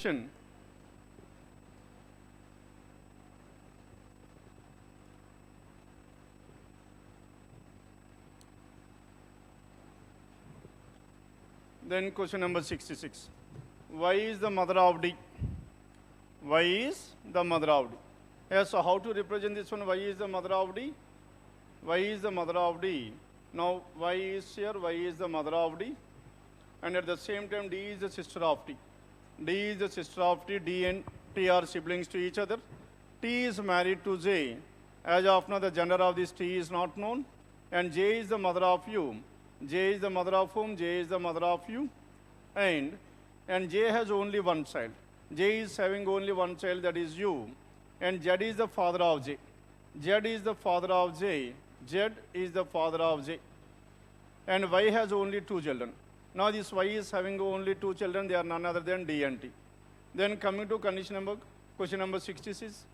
direction. Then question number 66. Y is the mother of D. Y is the mother of D. Yes, so how to represent this one? Y is the mother of D. Y is the mother of D. Now Y is here, Y is the mother of D. And at the same time D is the sister of T. D is the sister of T. D and T are siblings to each other. T is married to J. As of now the gender of this T is not known. And J is the mother of U. J is the mother of whom? J is the mother of U. And J has only one child. J is having only one child, that is U. And Z is the father of J. Z is the father of J. Z is the father of J. And Y has only two children. Now this Y is having only two children, they are none other than D and T. Then coming to question number 66.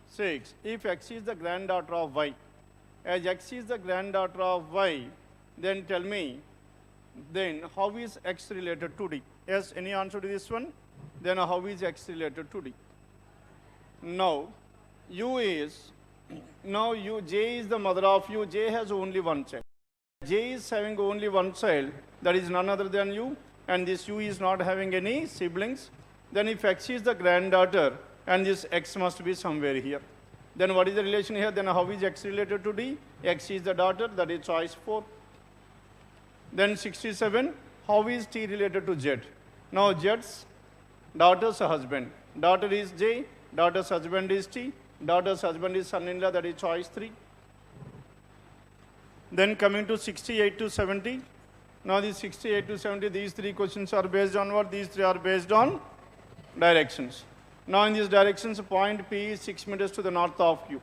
If X is the granddaughter of Y, as X is the granddaughter of Y, then tell me, then how is X related to D? Yes, any answer to this one? Then how is X related to D? Now, J is the mother of U. J has only one child. J is having only one child, that is none other than U, and this U is not having any siblings. Then if X is the granddaughter, and this X must be somewhere here. Then what is the relation here? Then how is X related to D? X is the daughter, that is choice 4. Then 67, how is T related to Z? Now Z's daughter's husband. Daughter is J, daughter's husband is T, daughter's husband is son-in-law, that is choice 3. Then coming to 68 to 70. Now these 68 to 70, these three questions are based on what? These three are based on directions. Now in these directions, point P is 6 meters to the north of Q.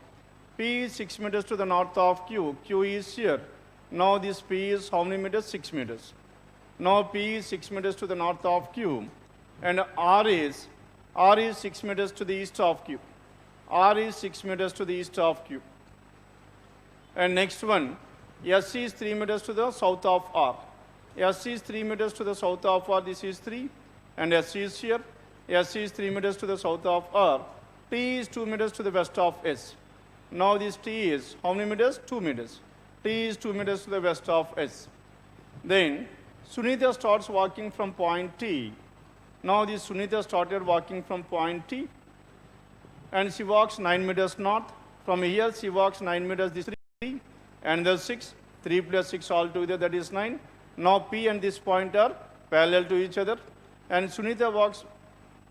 P is 6 meters to the north of Q. Q is here. Now this P is how many meters? 6 meters. Now P is 6 meters to the north of Q. And R is 6 meters to the east of Q. R is 6 meters to the east of Q. And next one, S is 3 meters to the south of R. S is 3 meters to the south of R, this is 3. And S is here. S is 3 meters to the south of R. T is 2 meters to the west of S. Now this T is how many meters? 2 meters. T is 2 meters to the west of S. Then Sunita starts walking from point T. Now this Sunita started walking from point T. And she walks 9 meters north. From here she walks 9 meters, this 3. And the 6. 3 plus 6 altogether, that is 9. Now P and this point are parallel to each other. And Sunita walks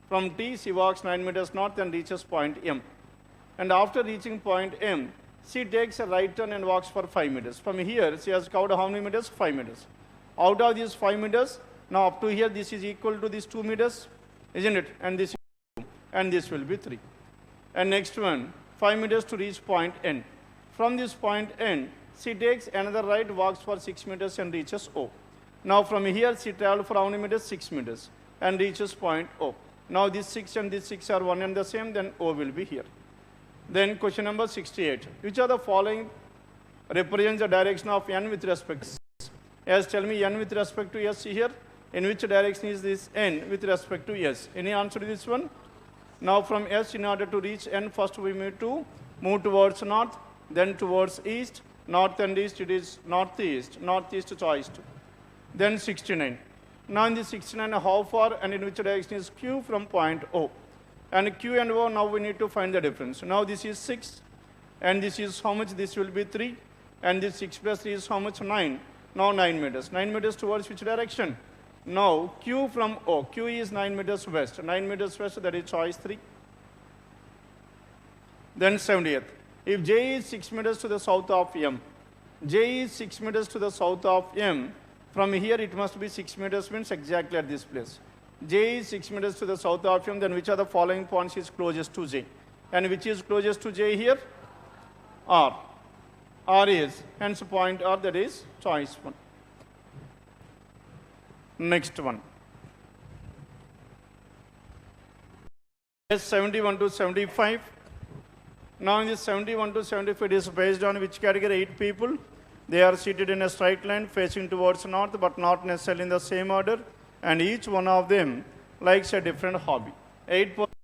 from T, she walks 9 meters north and reaches point M. And after reaching point M, she takes a right turn and walks for 5 meters. From here, she has covered how many meters? 5 meters. Out of these 5 meters, now up to here, this is equal to this 2 meters, isn't it? And this is 2, and this will be 3. And next one, 5 meters to reach point N. From this point N, she takes another right, walks for 6 meters and reaches O. Now from here, she traveled for how many meters? 6 meters and reaches point O. Now this 6 and this 6 are one and the same, then O will be here. Then question number 68. Which of the following represents the direction of N with respect to S? Yes, tell me N with respect to S here. In which direction is this N with respect to S? Any answer to this one? Now from S, in order to reach N, first we need to move towards north, then towards east. North and east, it is northeast. Northeast choice 2. Then 69. Now in this 69, how far and in which direction is Q from point O? And Q and O, now we need to find the difference. Now this is 6, and this is how much? This will be 3, and this 6 plus 3 is how much? 9. Now 9 meters. 9 meters towards which direction? Now Q from O. Q is 9 meters west. 9 meters west, that is choice 3. Then 70th. If J is 6 meters to the south of M, J is 6 meters to the south of M, from here it must be 6 meters, means exactly at this place. J is 6 meters to the south of M, then which of the following points is closest to J? And which is closest to J here? R. R is, hence point R, that is choice 1. Next one. Yes, 71 to 75. Now in this 71 to 75, it is based on which category? 8 people. They are seated in a straight line facing towards north, but not necessarily in the same order. And each one of them likes a different hobby. 8 persons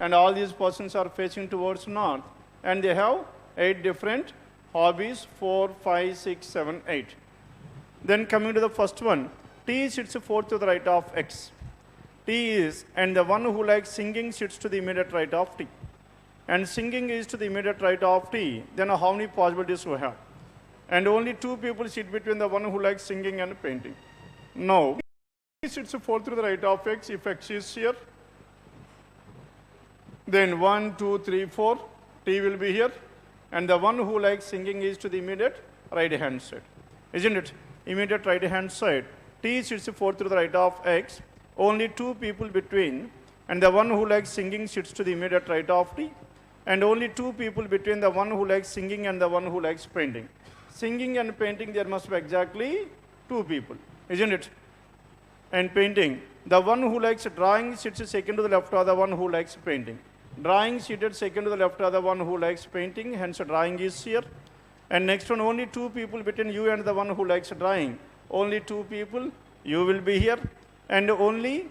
and all these persons are facing towards north, and they have 8 different hobbies, 4, 5, 6, 7, 8. Then coming to the first one, T sits 4 to the right of X. T is, and the one who likes singing sits to the immediate right of T. And singing is to the immediate right of T, then how many possibilities we have? And only 2 people sit between the one who likes singing and painting. Now, T sits 4 to the right of X, if X is here. Then 1, 2, 3, 4, T will be here. And the one who likes singing is to the immediate right hand side. Isn't it? Immediate right hand side. T sits 4 to the right of X. Only 2 people between. And the one who likes singing sits to the immediate right of T. And only 2 people between the one who likes singing and the one who likes painting. Singing and painting, there must be exactly 2 people. Isn't it? And painting. The one who likes drawing sits second to the left of the one who likes painting. Drawing seated second to the left of the one who likes painting, hence drawing is here. And next one, only 2 people between you and the one who likes drawing. Only 2 people, you will be here. And only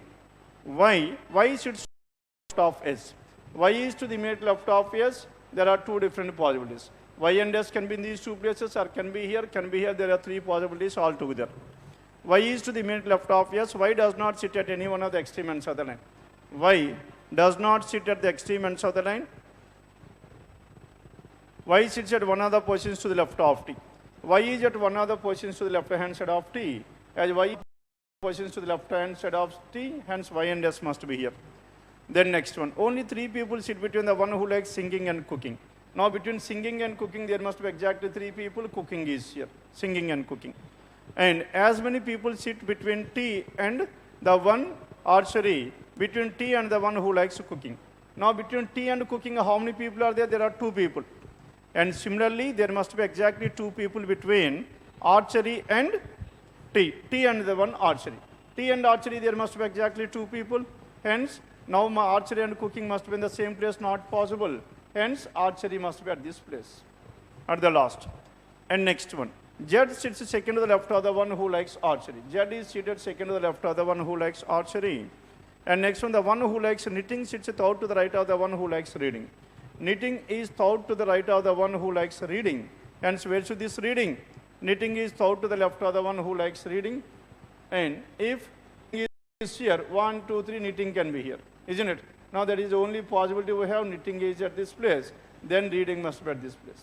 Y sits left of S. Y is to the immediate left of S. There are 2 different possibilities. Y and S can be in these 2 places or can be here, There are 3 possibilities altogether. Y is to the immediate left of S. Y does not sit at any one of the extreme ends of the line. Y does not sit at the extreme ends of the line. Y sits at one of the positions to the left of T. Y is at one of the positions to the left hand side of T. As Y positions to the left hand side of T, hence Y and S must be here. Then next one, only 3 people sit between the one who likes singing and cooking. Now between singing and cooking, there must be exactly 3 people. Cooking is here, singing and cooking. And as many people sit between T and the one archery, between T and the one who likes cooking. Now between T and cooking, how many people are there? There are 2 people. And similarly, there must be exactly 2 people between archery and T. T and the one archery. T and archery, there must be exactly 2 people. Hence, now my archery and cooking must be in the same place, not possible. Hence, archery must be at this place, at the last. And next one, Z sits second to the left of the one who likes archery. Z is seated second to the left of the one who likes archery. And next one, the one who likes knitting sits third to the right of the one who likes reading. Knitting is third to the right of the one who likes reading. Hence, where should this reading? Knitting is third to the left of the one who likes reading. And if is here, 1, 2, 3, knitting can be here, isn't it? Now that is the only possibility we have. Knitting is at this place, then reading must be at this place.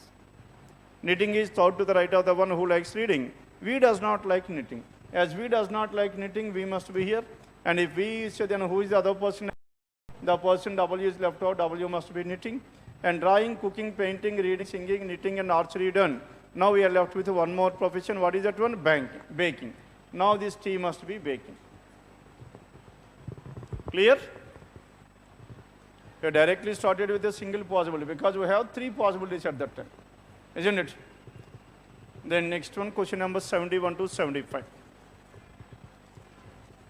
Knitting is third to the right of the one who likes reading. V does not like knitting. As V does not like knitting, V must be here. And if V is here, then who is the other person? The person W is left out, W must be knitting. And drawing, cooking, painting, reading, singing, knitting and archery done. Now we are left with one more profession. What is that one? Baking. Now this T must be baking. Clear? We directly started with a single possibility because we have 3 possibilities at that time, isn't it? Then next one, question number 71 to 75.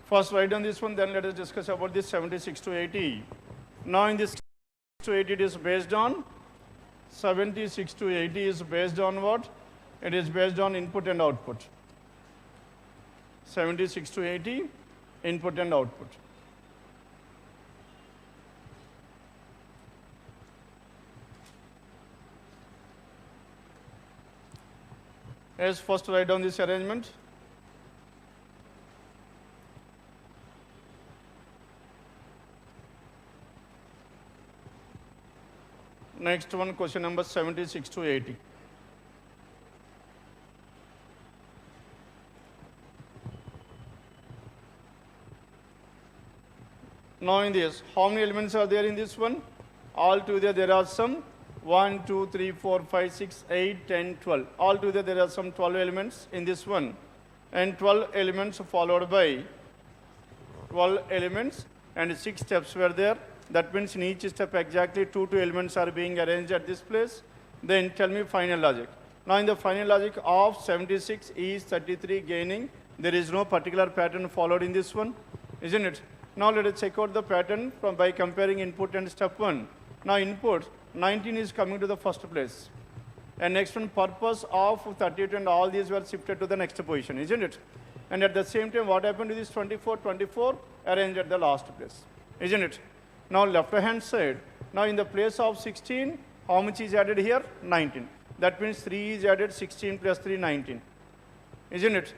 First write down this one, then let us discuss about this 76 to 80. Now in this to 80 it is based on 76 to 80 is based on what? It is based on input and output. 76 to 80, input and output. Let's first write down this arrangement. Next one, question number 76 to 80. Now in this, how many elements are there in this one? Altogether there are some 1, 2, 3, 4, 5, 6, 8, 10, 12. Altogether there are some 12 elements in this one. And 12 elements followed by 12 elements and 6 steps were there. That means in each step exactly 2 elements are being arranged at this place. Then tell me final logic. Now in the final logic of 76 is 33 gaining. There is no particular pattern followed in this one, isn't it? Now let us check out the pattern by comparing input and step 1. Now input 19 is coming to the first place. And next one, purpose of 38 and all these were shifted to the next position, isn't it? And at the same time, what happened to this 24 arranged at the last place, isn't it? Now left hand side, now in the place of 16, how much is added here? 19. That means 3 is added, 16 plus 3, 19. Isn't it?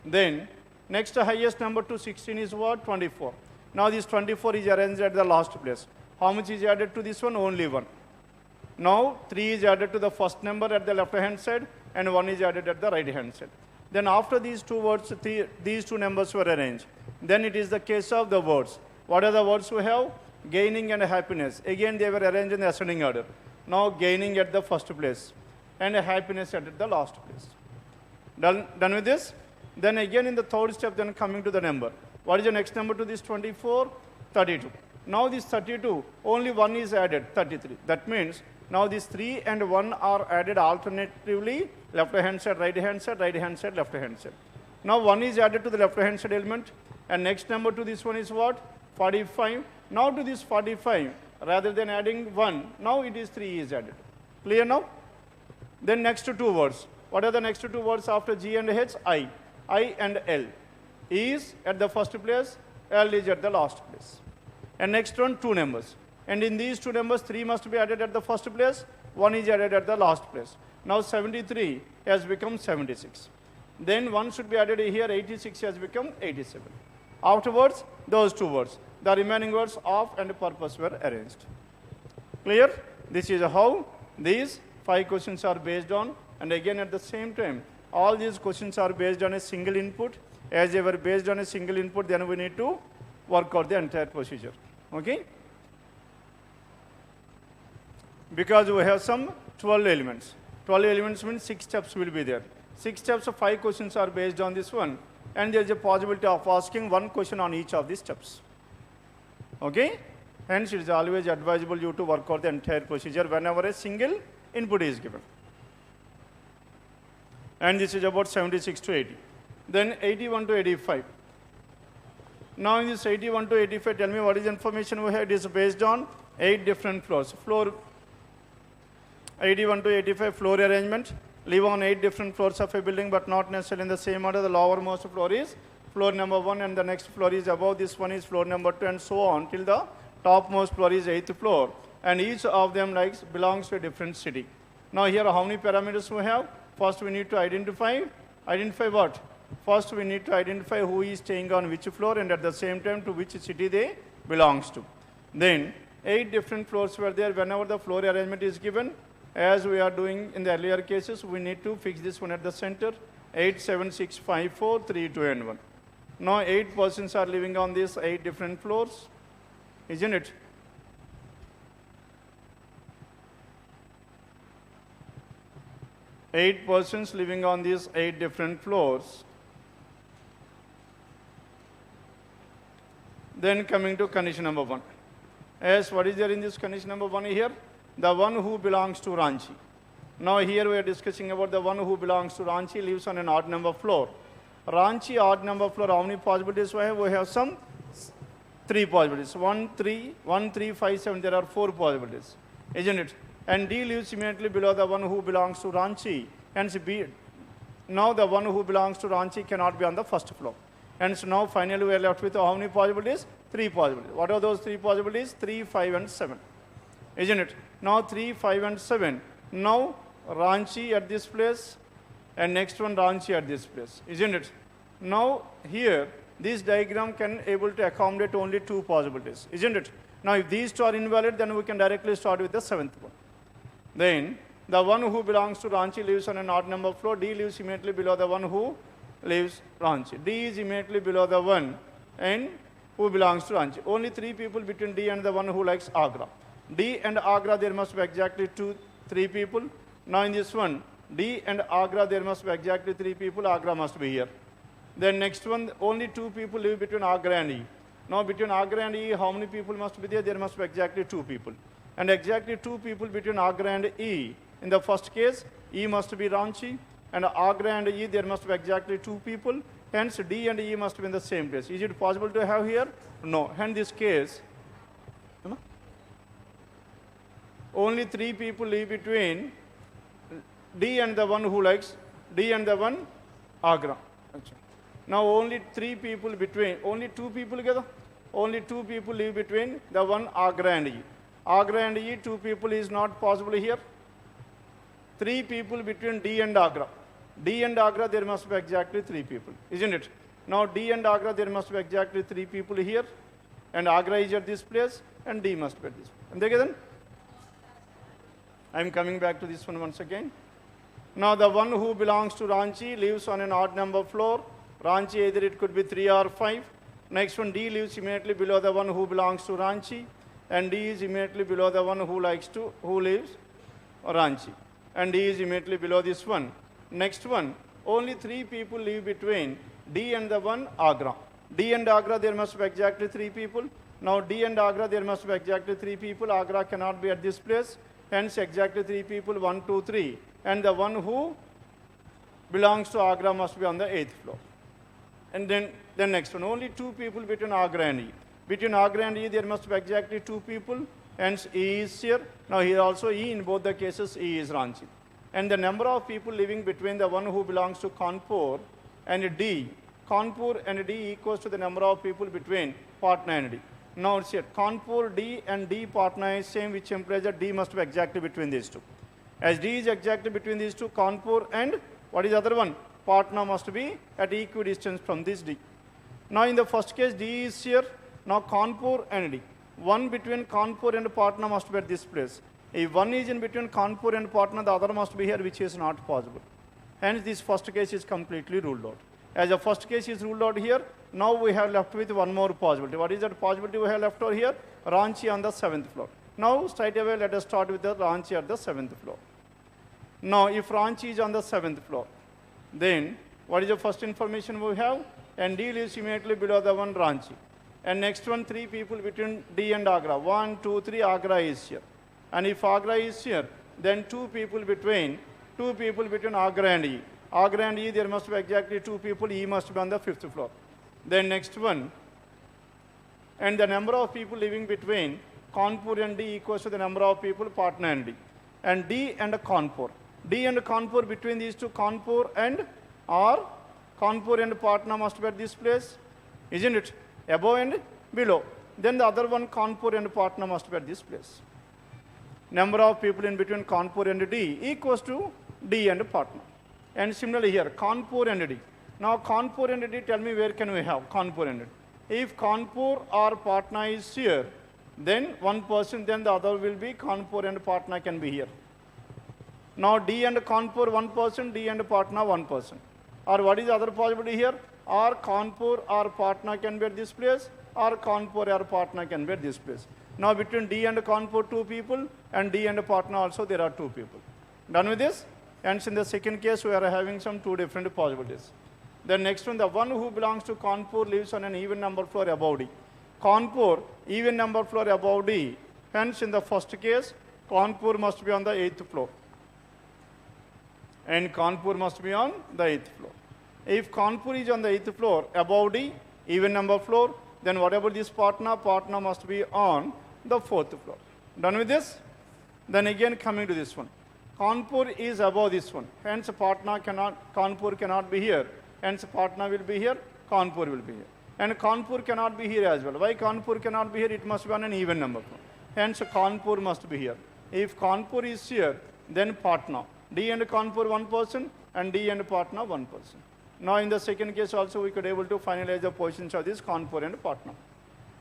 Then next highest number to 16 is what? 24. Now this 24 is arranged at the last place. How much is added to this one? Only 1. Now 3 is added to the first number at the left hand side and 1 is added at the right hand side. Then after these two words, these two numbers were arranged. Then it is the case of the words. What are the words we have? Gaining and happiness. Again they were arranged in the ascending order. Now gaining at the first place and happiness at the last place. Done with this? Then again in the third step, then coming to the number. What is the next number to this 24? 32. Now this 32, only 1 is added, 33. That means now these 3 and 1 are added alternatively, left hand side, right hand side, right hand side, left hand side. Now 1 is added to the left hand side element, and next number to this one is what? 45. Now to this 45, rather than adding 1, now it is 3 is added. Clear now? Then next to two words. What are the next two words after G and H? I. I and L. E is at the first place, L is at the last place. And next one, two numbers. And in these two numbers, 3 must be added at the first place, 1 is added at the last place. Now 73 has become 76. Then 1 should be added here, 86 has become 87. Afterwards, those two words. The remaining words of and purpose were arranged. Clear? This is how these 5 questions are based on. And again at the same time, all these questions are based on a single input. As they were based on a single input, then we need to work out the entire procedure. Okay? Because we have some 12 elements. 12 elements means 6 steps will be there. 6 steps of 5 questions are based on this one. And there is a possibility of asking 1 question on each of these steps. Okay? Hence, it is always advisable you to work out the entire procedure whenever a single input is given. And this is about 76 to 80. Then 81 to 85. Now in this 81 to 85, tell me what is the information we have. It is based on 8 different floors. Floor 81 to 85 floor arrangement. Live on 8 different floors of a building, but not necessarily in the same order. The lowermost floor is floor number 1, and the next floor is above this one is floor number 2, and so on till the topmost floor is 8th floor. And each of them belongs to a different city. Now here how many parameters we have? First we need to identify what? First we need to identify who is staying on which floor and at the same time to which city they belongs to. Then 8 different floors were there. Whenever the floor arrangement is given, as we are doing in the earlier cases, we need to fix this one at the center. 8, 7, 6, 5, 4, 3, 2 and 1. Now 8 persons are living on these 8 different floors, isn't it? Eight persons living on these 8 different floors. Then coming to condition number 1. As what is there in this condition number 1 here? The one who belongs to Ranchi. Now here we are discussing about the one who belongs to Ranchi lives on an odd number floor. Ranchi odd number floor, how many possibilities we have? We have some 3 possibilities. 1, 3, 5, 7, there are 4 possibilities, isn't it? And D lives immediately below the one who belongs to Ranchi. Hence B. Now the one who belongs to Ranchi cannot be on the first floor. And so now finally we are left with how many possibilities? 3 possibilities. What are those 3 possibilities? 3, 5 and 7. Isn't it? Now 3, 5 and 7. Now Ranchi at this place and next one Ranchi at this place. Isn't it? Now here this diagram can able to accommodate only 2 possibilities. Isn't it? Now if these 2 are invalid, then we can directly start with the 7th one. Then the one who belongs to Ranchi lives on an odd number floor. D lives immediately below the one who lives Ranchi. D is immediately below the one and who belongs to Ranchi. Only 3 people between D and the one who likes Agra. D and Agra, there must be exactly 3 people. Now in this one, D and Agra, there must be exactly 3 people. Agra must be here. Then next one, only 2 people live between Agra and E. Now between Agra and E, how many people must be there? There must be exactly 2 people. And exactly 2 people between Agra and E. In the first case, E must be Ranchi, and Agra and E, there must be exactly 2 people. Hence, D and E must be in the same place. Is it possible to have here? No. Hence, this case, only 3 people live between D and the one who likes D and the one Agra. Now, only 3 people between, only 2 people together. only 2 people live between the one Agra and E. Agra and E, 2 people is not possible here. 3 people between D and Agra. D and Agra, there must be exactly 3 people, isn't it? Now D and Agra, there must be exactly 3 people here, and Agra is at this place, and D must be at this place. I am coming back to this one once again. Now the one who belongs to Ranchi lives on an odd number floor. Ranchi, either it could be 3 or 5. Next one, D lives immediately below the one who belongs to Ranchi, and D is immediately below the one who lives Ranchi, and D is immediately below this one. Next one, only 3 people live between D and the one Agra. D and Agra, there must be exactly 3 people. Now D and Agra, there must be exactly 3 people. Agra cannot be at this place. Hence exactly 3 people, 1, 2, 3. And the one who belongs to Agra must be on the 8th floor. And then the next one, only 2 people between Agra and E. Between Agra and E, there must be exactly 2 people. Hence E is here. Now here also E, in both the cases, E is Ranchi. And the number of people living between the one who belongs to Kanpur and D, Kanpur and D equals to the number of people between Patna and D. Now it's here, Kanpur, D and D Patna is same, which implies that D must be exactly between these two. As D is exactly between these two, Kanpur and what is the other one? Patna must be at equidistance from this D. Now in the first case, D is here. Now Kanpur and D. One between Kanpur and Patna must be at this place. If one is in between Kanpur and Patna, the other must be here, which is not possible. Hence this first case is completely ruled out. As the first case is ruled out here, now we have left with one more possibility. What is that possibility we have left over here? Ranchi on the 7th floor. Now straight away let us start with the Ranchi at the 7th floor. Now if Ranchi is on the 7th floor, then what is the first information we have? And D lives immediately below the one Ranchi. And next one, 3 people between D and Agra. 1, 2, 3, Agra is here. And if Agra is here, then 2 people between Agra and E. Agra and E, there must be exactly 2 people. E must be on the 5th floor. Then next one, and the number of people living between Kanpur and D equals to the number of people Patna and D. And D and Kanpur. D and Kanpur, between these two, Kanpur and Patna must be at this place, isn't it? Above and below. Then the other one, Kanpur and Patna, must be at this place. Number of people in between Kanpur and D equals to D and Patna. And similarly here, Kanpur and D. Now Kanpur and D, tell me where can we have Kanpur and D? If Kanpur or Patna is here, then one person, then the other will be Kanpur and Patna can be here. Now D and Kanpur, one person, D and Patna, one person. Or what is the other possibility here? Or Kanpur or Patna can be at this place, or Kanpur or Patna can be at this place. Now between D and Kanpur, 2 people, and D and Patna also there are 2 people. Done with this? And in the second case, we are having some 2 different possibilities. The next one, the one who belongs to Kanpur lives on an even number floor above D. Kanpur, even number floor above D. Hence, in the first case, Kanpur must be on the 8th floor. And Kanpur must be on the 8th floor. If Kanpur is on the 8th floor, above D, even number floor, then whatever this Patna must be on the 4th floor. Done with this? Then again coming to this one. Kanpur is above this one. Hence Kanpur cannot be here. Hence Patna will be here, Kanpur will be here. And Kanpur cannot be here as well. Why Kanpur cannot be here? It must be on an even number floor. Hence Kanpur must be here. If Kanpur is here, then Patna. D and Kanpur, one person, and D and Patna, one person. Now in the second case also we could able to finalize the positions of this Kanpur and Patna.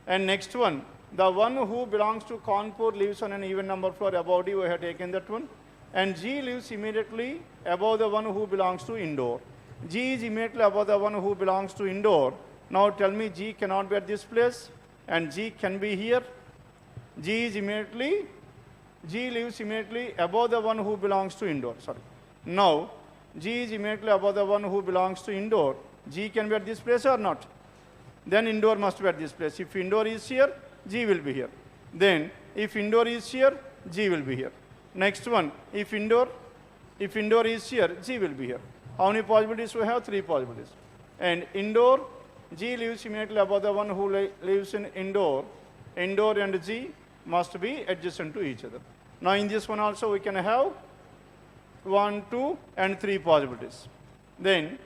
And next one, the one who belongs to Kanpur lives on an even number floor above D, we have taken that one. And G lives immediately above the one who belongs to Indore. G is immediately above the one who belongs to Indore. Now tell me G cannot be at this place, and G can be here. G lives immediately above the one who belongs to Indore. Sorry. Now G is immediately above the one who belongs to Indore. G can be at this place or not? Then Indore must be at this place. If Indore is here, G will be here. Then if Indore is here, G will be here. Next one, if Indore is here, G will be here. How many possibilities we have? 3 possibilities. And Indore, G lives immediately above the one who lives in Indore. Indore and G must be adjacent to each other. Now in this one also we can have 1, 2, and 3 possibilities. Then,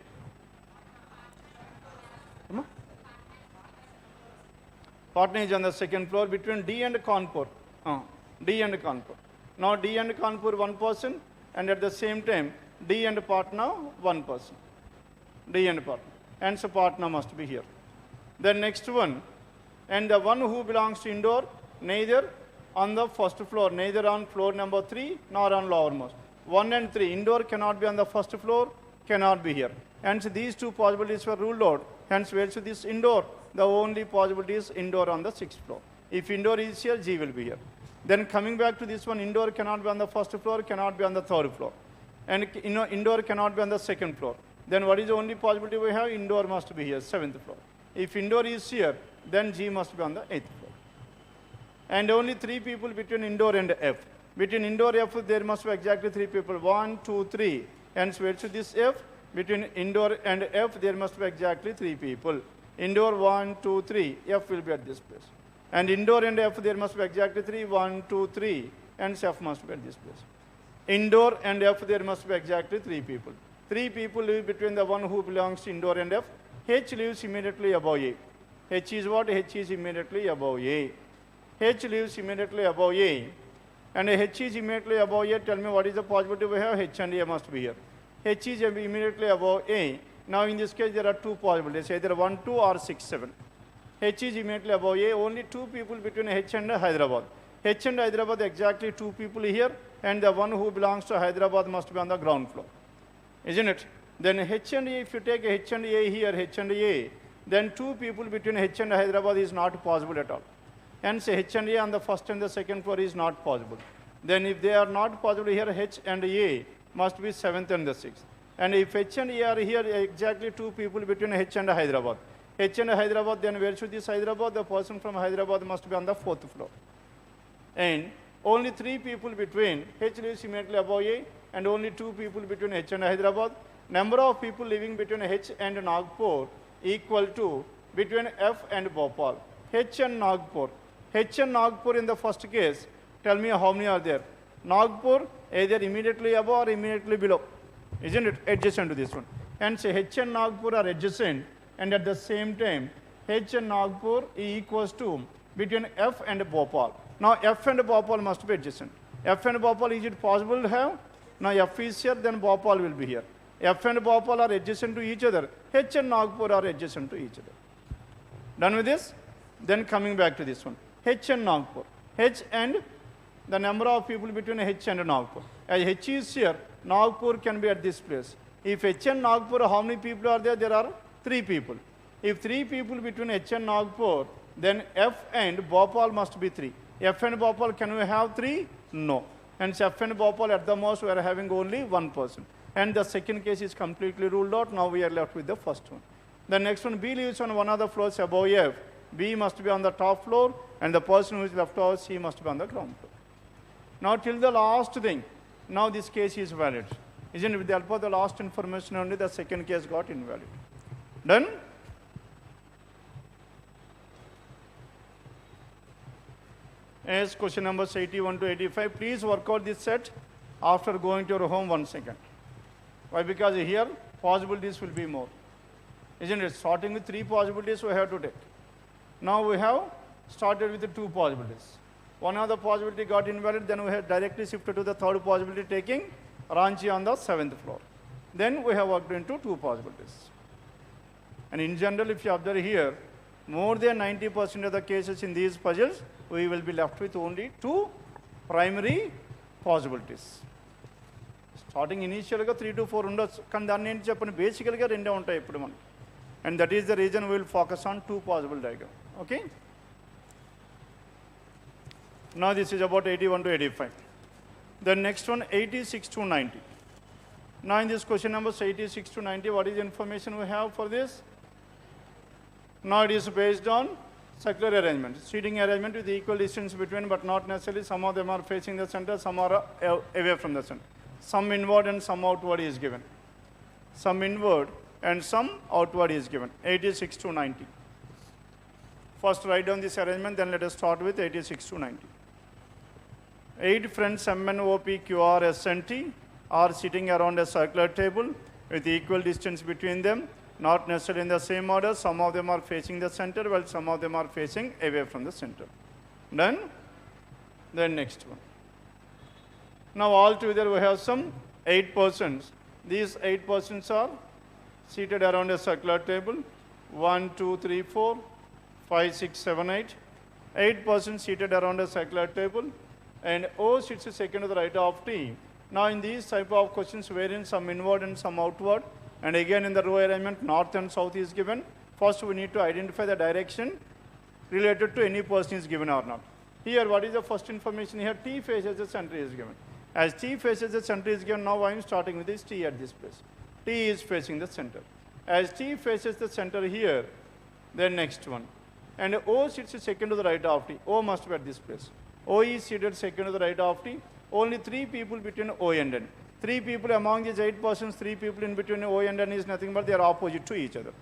Patna is on the second floor between D and Kanpur. D and Kanpur. Now D and Kanpur 1 person, and at the same time D and Patna 1 person. D and Patna. And so Patna must be here. The next one, and the one who belongs to Indore, neither on the first floor, neither on floor number 3 nor on lowermost. 1 and 3, Indore cannot be on the first floor, cannot be here. Hence these two possibilities were ruled out. Hence where should this Indore? The only possibility is Indore on the 6th floor. If Indore is here, G will be here. Then coming back to this one, Indore cannot be on the first floor, cannot be on the 3rd floor. And Indore cannot be on the 2nd floor. Then what is the only possibility we have? Indore must be here, 7th floor. If Indore is here, then G must be on the 8th floor. And only 3 people between Indore and F. Between Indore and F, there must be exactly 3 people. 1, 2, 3. Hence where should this F? Between Indore and F, there must be exactly 3 people. Indore 1, 2, 3. F will be at this place. And Indore and F, there must be exactly 3. 1, 2, 3. Hence F must be at this place. Indore and F, there must be exactly 3 people. 3 people live between the one who belongs to Indore and F. H lives immediately above A. H is what? H is immediately above A. H lives immediately above A. And H is immediately above A. Tell me what is the possibility we have? H and A must be here. H is immediately above A. Now in this case there are 2 possibilities, either 1, 2 or 6, 7. H is immediately above A. Only 2 people between H and Hyderabad. H and Hyderabad exactly 2 people here, and the one who belongs to Hyderabad must be on the ground floor. Isn't it? Then H and A, if you take H and A here, H and A, then 2 people between H and Hyderabad is not possible at all. Hence H and A on the 1st and the 2nd floor is not possible. Then if they are not possible here, H and A must be 7th and the 6th. And if H and A are here, exactly 2 people between H and Hyderabad. H and Hyderabad, then where should this Hyderabad? The person from Hyderabad must be on the 4th floor. And only 3 people between H lives immediately above A, and only 2 people between H and Hyderabad. Number of people living between H and Nagpur equal to between F and Bhopal. H and Nagpur. H and Nagpur in the first case, tell me how many are there? Nagpur either immediately above or immediately below. Isn't it? Adjacent to this one. Hence H and Nagpur are adjacent, and at the same time H and Nagpur equals to between F and Bhopal. Now F and Bhopal must be adjacent. F and Bhopal, is it possible to have? Now F is here, then Bhopal will be here. F and Bhopal are adjacent to each other. H and Nagpur are adjacent to each other. Done with this? Then coming back to this one. H and Nagpur. H and the number of people between H and Nagpur. As H is here, Nagpur can be at this place. If H and Nagpur, how many people are there? There are 3 people. If 3 people between H and Nagpur, then F and Bhopal must be 3. F and Bhopal, can we have 3? No. Hence F and Bhopal at the most we are having only 1 person. And the second case is completely ruled out. Now we are left with the first one. The next one, B lives on one of the floors above F. B must be on the top floor, and the person who is left out, C must be on the ground floor. Now till the last thing, now this case is valid. Isn't it? With the help of the last information only, the second case got invalid. Done? As question numbers 81 to 85, please work out this set after going to your home once again. Why? Because here possibilities will be more. Isn't it? Starting with 3 possibilities we have to take. Now we have started with the 2 possibilities. One of the possibility got invalid, then we have directly shifted to the 3rd possibility, taking Ranchi on the 7th floor. Then we have worked into 2 possibilities. And in general, if you observe here, more than 90% of the cases in these puzzles, we will be left with only 2 primary possibilities. Starting initially 3 to 4 ఉండొచ్చు, కానీ దాన్ని ఏంటి చెప్పండి, బేసికల్గా 2 ఉంటాయి ఇప్పుడు మనం. And that is the reason we will focus on 2 possible diagrams. Okay? Now this is about 81 to 85. The next one, 86 to 90. Now in this question numbers 86 to 90, what is the information we have for this? Now it is based on circular arrangement, seating arrangement with equal distance between, but not necessarily. Some of them are facing the center, some are away from the center. Some inward and some outward is given. Some inward and some outward is given. 86 to 90. First write down this arrangement, then let us start with 86 to 90. 8 friends M, N, O, P, Q, R, S, and T are sitting around a circular table with equal distance between them. not necessarily in the same order. Some of them are facing the center, while some of them are facing away from the center. Done? Then next one. Now altogether we have some 8 persons. These 8 persons are seated around a circular table. 1, 2, 3, 4, 5, 6, 7, 8. 8 persons seated around a circular table, and O sits second to the right of T. Now in these type of questions wherein some inward and some outward, and again in the row arrangement north and south is given, first we need to identify the direction related to any person is given or not. Here what is the first information here? T faces the center is given. As T faces the center is given, now I am starting with this T at this place. T is facing the center. As T faces the center here, then next one. And O sits second to the right of T. O must be at this place. O is seated second to the right of T. Only 3 people between O and N. 3 people among these 8 persons, 3 people in between O and N is nothing but they are opposite to each other.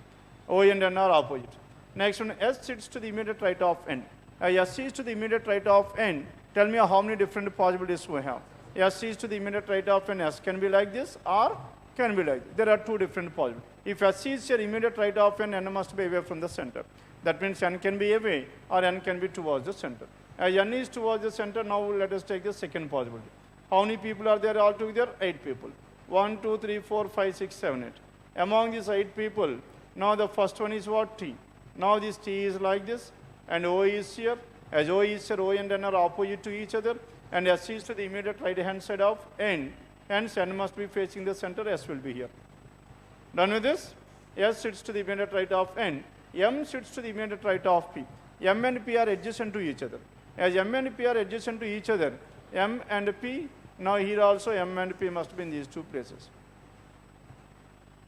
O and N are opposite. Next one, S sits to the immediate right of N. S is to the immediate right of N. Tell me how many different possibilities we have. S is to the immediate right of N. S can be like this or can be like this. There are 2 different possibilities. If S is your immediate right of N, N must be away from the center. That means N can be away or N can be towards the center. As N is towards the center, now let us take the second possibility. How many people are there altogether? 8 people. 1, 2, 3, 4, 5, 6, 7, 8. Among these 8 people, now the first one is what? T. Now this T is like this, and O is here. As O is here, O and N are opposite to each other, and S is to the immediate right hand side of N. Hence N must be facing the center, S will be here. Done with this? S sits to the immediate right of N. M sits to the immediate right of P. M and P are adjacent to each other. As M and P are adjacent to each other, M and P, now here also M and P must be in these 2 places.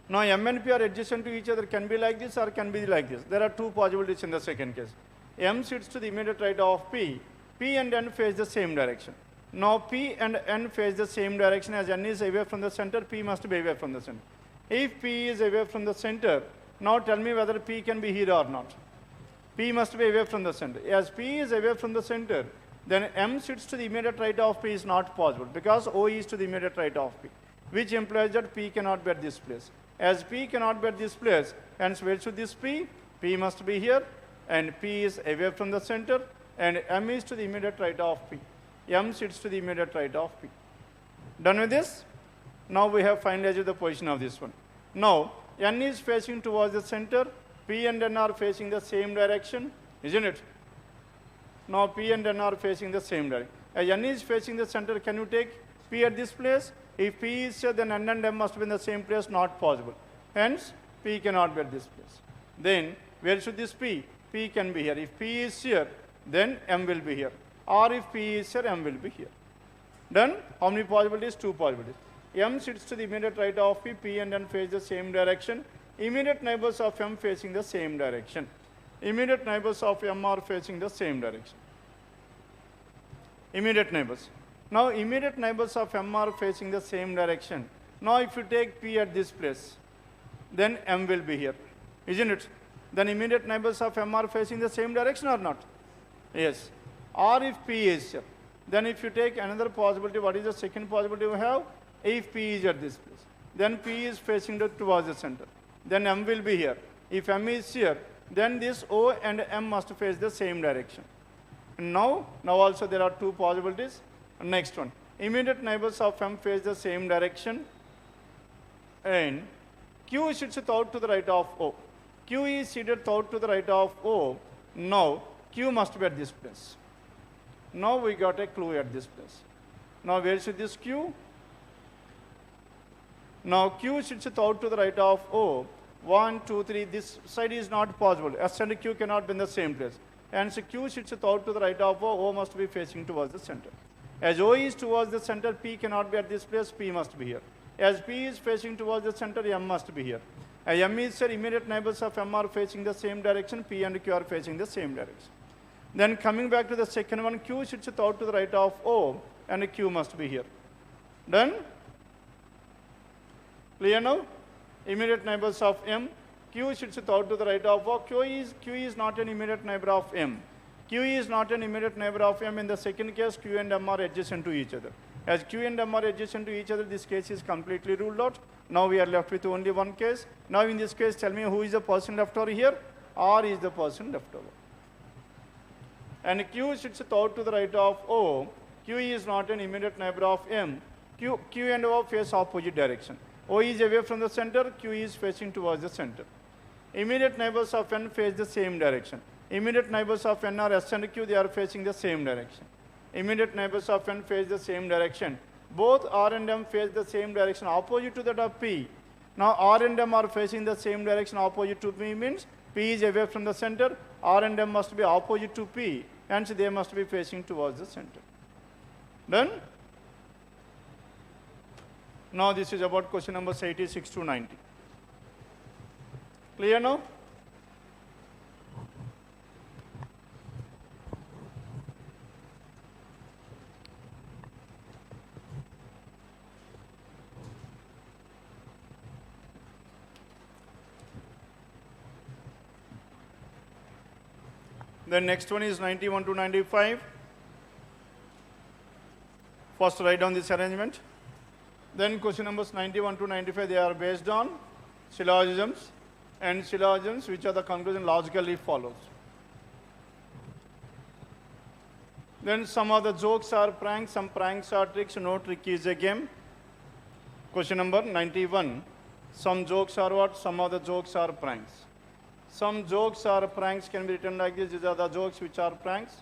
Now M and P are adjacent to each other, can be like this or can be like this. There are 2 possibilities in the second case. M sits to the immediate right of P. P and N face the same direction. Now P and N face the same direction. As N is away from the center, P must be away from the center. If P is away from the center, now tell me whether P can be here or not. P must be away from the center. As P is away from the center, then M sits to the immediate right of P is not possible because O is to the immediate right of P, which implies that P cannot be at this place. As P cannot be at this place, hence where should this P? P must be here, and P is away from the center, and M is to the immediate right of P. M sits to the immediate right of P. Done with this? Now we have finalized the position of this one. Now, N is facing towards the center, P and N are facing the same direction, isn't it? Now P and N are facing the same direction. As N is facing the center, can you take P at this place? If P is here, then N and M must be in the same place, not possible. Hence, P cannot be at this place. Then, where should this P? P can be here. If P is here, then M will be here. Or if P is here, M will be here. Done? How many possibilities? 2 possibilities. M sits to the immediate right of P. P and N face the same direction. Immediate neighbors of M facing the same direction. Immediate neighbors of M are facing the same direction. Immediate neighbors. Now immediate neighbors of M are facing the same direction. Now if you take P at this place, then M will be here, isn't it? Then immediate neighbors of M are facing the same direction or not? Yes. Or if P is here, then if you take another possibility, what is the second possibility we have? If P is at this place, then P is facing towards the center. Then M will be here. If M is here, then this O and M must face the same direction. And now also there are 2 possibilities. Next one, immediate neighbors of M face the same direction, and Q sits out to the right of O. Q is seated out to the right of O. Now Q must be at this place. Now we got a clue at this place. Now where should this Q? Now Q sits out to the right of O. 1, 2, 3. This side is not possible. S and Q cannot be in the same place. And so Q sits out to the right of O. O must be facing towards the center. As O is towards the center, P cannot be at this place. P must be here. As P is facing towards the center, M must be here. As M is here, immediate neighbors of M are facing the same direction. P and Q are facing the same direction. Then coming back to the second one, Q sits out to the right of O, and Q must be here. Done? Clear now? Immediate neighbors of M. Q sits out to the right of O. Q is not an immediate neighbor of M. Q is not an immediate neighbor of M. In the second case, Q and M are adjacent to each other. As Q and M are adjacent to each other, this case is completely ruled out. Now we are left with only one case. Now in this case, tell me who is the person left over here? R is the person left over. And Q sits third to the right of O. Q is not an immediate neighbor of M. Q and O face opposite direction. O is away from the center, Q is facing towards the center. Immediate neighbors of N face the same direction. Immediate neighbors of N are S and Q, they are facing the same direction. Immediate neighbors of N face the same direction. Both R and M face the same direction opposite to that of P. Now R and M are facing the same direction opposite to P means P is away from the center, R and M must be opposite to P, hence they must be facing towards the center. Done? Now this is about question numbers 86 to 90. Clear now? The next one is 91 to 95. First write down this arrangement. Then question numbers 91 to 95, they are based on syllogisms, and syllogisms which are the conclusion logically follows. Then some of the jokes are pranks, some pranks are tricks, no trick is a game. Question number 91, some jokes are what? Some of the jokes are pranks. Some jokes or pranks can be written like this. These are the jokes which are pranks.